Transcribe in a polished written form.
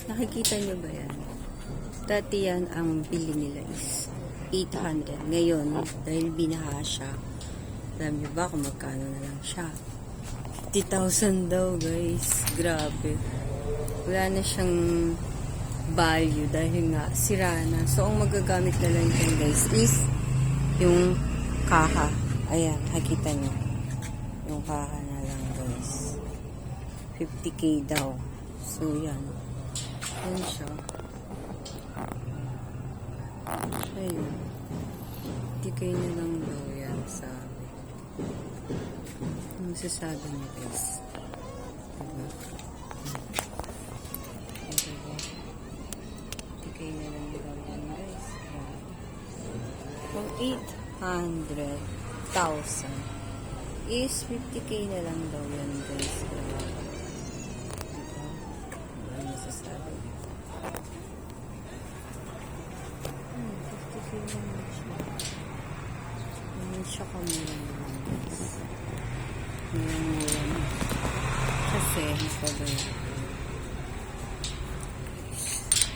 Nakikita nyo ba yan? Dati yan ang bili nila is 800. Ngayon, dahil binaha siya, alam nyo ba kung magkano na lang siya? 50,000 daw, guys. Grabe. Wala na siyang value dahil nga sira na. So, ang magagamit na lang yan, guys, is yung kaha. Ayan, nakikita nyo. Yung kaha na lang, guys. 50k daw. So, yan. Yan siya. Ayun. 50k na lang daw yan, sabi. Ano sasabi niya, guys? Diba? Diba? 50k na lang daw yan, guys. Kung 800,000 is 50k na lang daw yan, guys. Diba? Ano sasabi niya? 50k na lang siya. Ano siya kamura naman, guys. Mura na. Kasi, ano pa ba yun?